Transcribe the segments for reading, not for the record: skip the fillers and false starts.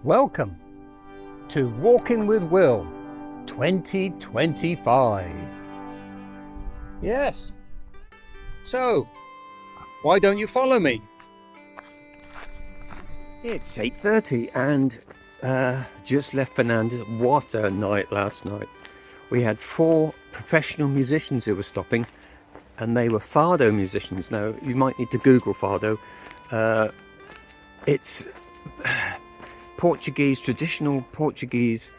Welcome to Walking with Will 2025. Yes. So, why don't you follow me? It's 8:30 and just left Fernandez. What a night last night. We had 4 professional musicians who were stopping, and they were fado musicians. Now, you might need to Google fado. It's Portuguese, traditional Portuguese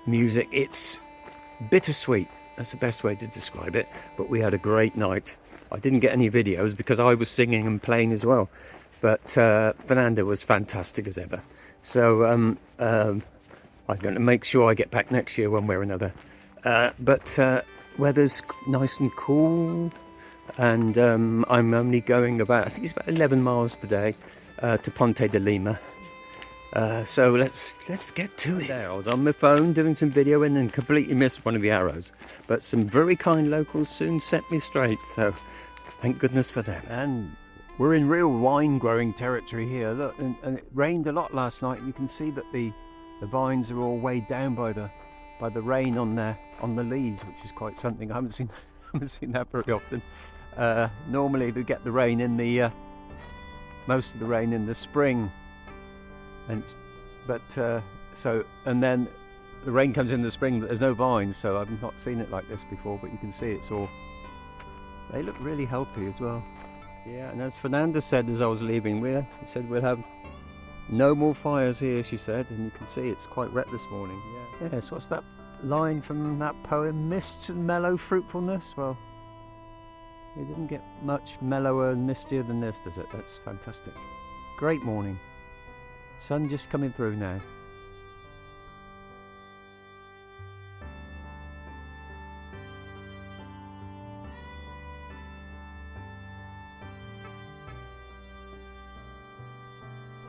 music. It's bittersweet. That's the best way to describe it. But we had a great night. I didn't get any videos because I was singing and playing as well. But Fernando was fantastic as ever. So I'm going to make sure I get back next year one way or another. But weather's nice and cool. And I'm only going about, I think it's about 11 miles today to Ponte de Lima. So let's get to it. There, I was on my phone doing some video and then completely missed one of the arrows. But some very kind locals soon set me straight, so thank goodness for them. And we're in real wine growing territory here. Look, and it rained a lot last night. You can see that the vines are all weighed down by the rain on the leaves, which is quite something. I haven't seen that very often. Normally we get the rain in the most of the rain in the spring, and then the rain comes in the spring, but there's no vines, so I've not seen it like this before. But you can see they look really healthy as well. Yeah, and as Fernanda said as I was leaving, she said we'll have no more fires here, she said, and you can see it's quite wet this morning. Yeah. Yes, what's that line from that poem? Mists and mellow fruitfulness. Well, it didn't get much mellower and mistier than this, does it? That's fantastic. Great morning. Sun just coming through now.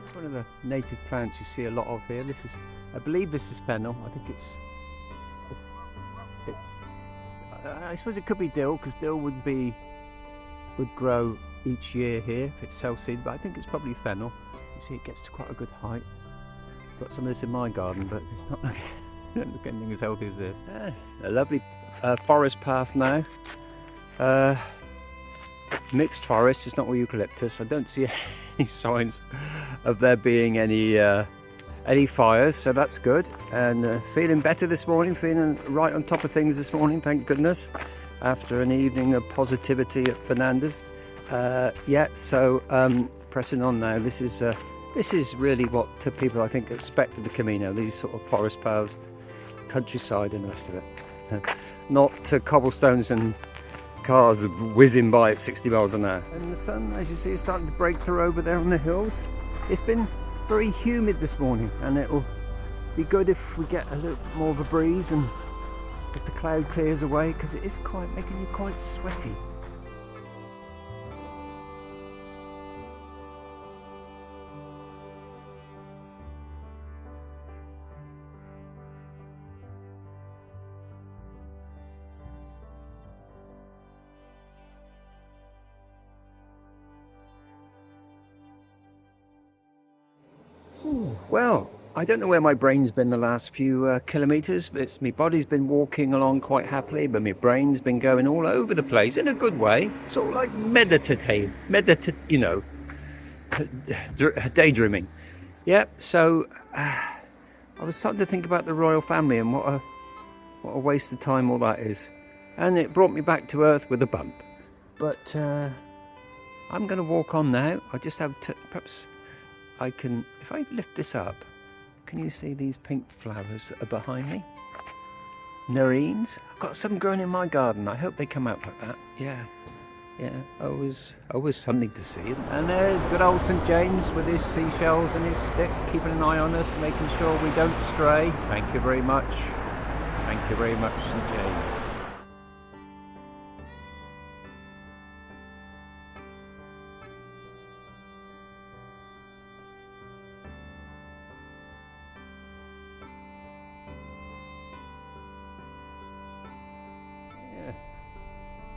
It's one of the native plants you see a lot of here. I believe this is fennel. I think I suppose it could be dill, because dill would grow each year here if it's self-seed, but I think it's probably fennel. You see it gets to quite a good height. I've got some of this in my garden, but it's not looking anything as healthy as this. A lovely forest path now. Mixed forest, it's not all eucalyptus. I don't see any signs of there being any fires, so that's good. And feeling better this morning, feeling right on top of things this morning, thank goodness, after an evening of positivity at Fernandez. Pressing on now. This is really what people I think expect of the Camino, these sort of forest paths, countryside and the rest of it. Not cobblestones and cars whizzing by at 60 miles an hour. And the sun, as you see, is starting to break through over there on the hills. It's been very humid this morning, and it will be good if we get a little more of a breeze and if the cloud clears away, because it is making you quite sweaty. Well, I don't know where my brain's been the last few kilometres, but my body's been walking along quite happily, but my brain's been going all over the place in a good way, sort of like daydreaming. Yep, so I was starting to think about the royal family and what a waste of time all that is. And it brought me back to earth with a bump. But I'm going to walk on now. I just have to, perhaps I can, if I lift this up, can you see these pink flowers that are behind me? Nerines. I've got some growing in my garden. I hope they come out like that. Yeah, always something to see. And there's good old St. James with his seashells and his stick, keeping an eye on us, making sure we don't stray. Thank you very much. Thank you very much, St. James.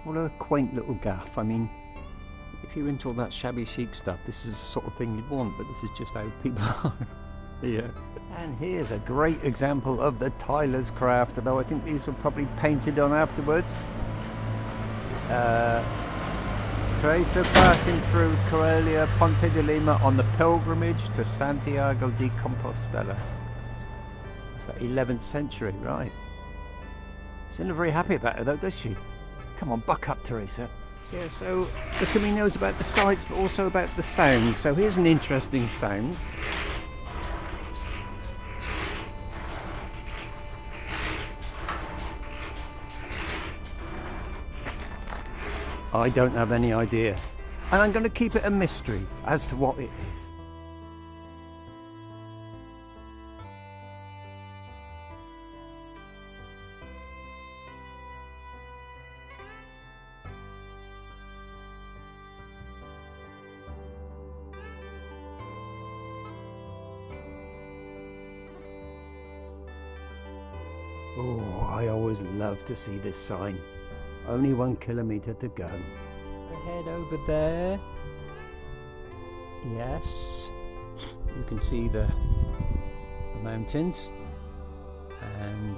What a quaint little gaff. I mean, if you're into all that shabby chic stuff, this is the sort of thing you'd want, but this is just how people are. Yeah. And here's a great example of the tiler's craft, although I think these were probably painted on afterwards. Teresa passing through Coelia, Ponte de Lima on the pilgrimage to Santiago de Compostela. It's that 11th century, right? She's not very happy about it though, does she? Come on, buck up, Teresa. Yeah, so the Camino is about the sights, but also about the sounds. So here's an interesting sound. I don't have any idea. And I'm going to keep it a mystery as to what it is. Oh, I always love to see this sign. Only 1 kilometre to go. Ahead over there. Yes. You can see the mountains. And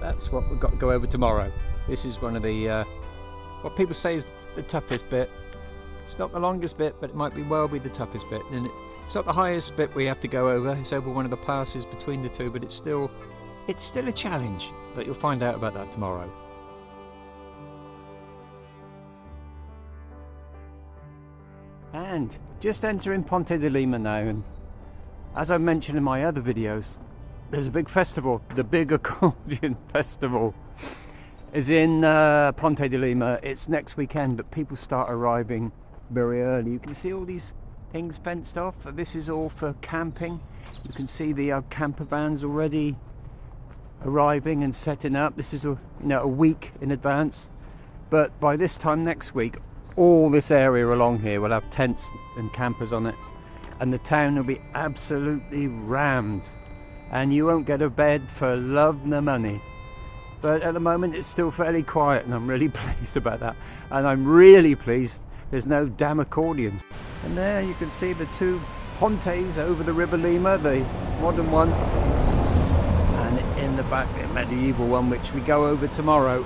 that's what we've got to go over tomorrow. This is one of the, what people say is the toughest bit. It's not the longest bit, but it might well be the toughest bit. And it's not the highest bit we have to go over. It's over one of the passes between the two, but it's still a challenge. But you'll find out about that tomorrow. And just entering Ponte de Lima now, and as I mentioned in my other videos, there's a big festival. The big accordion festival is in Ponte de Lima. It's next weekend, but people start arriving very early. You can see all these things fenced off. This is all for camping. You can see the camper vans already arriving and setting up. This is a week in advance, but by this time next week all this area along here will have tents and campers on it, and the town will be absolutely rammed, and you won't get a bed for love nor money. But at the moment it's still fairly quiet, and I'm really pleased about that. And I'm really pleased there's no damn accordions. And there you can see the 2 pontes over the River Lima, the modern one, and in the back the medieval one, which we go over tomorrow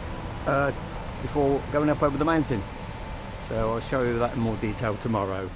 before going up over the mountain. So I'll show you that in more detail tomorrow.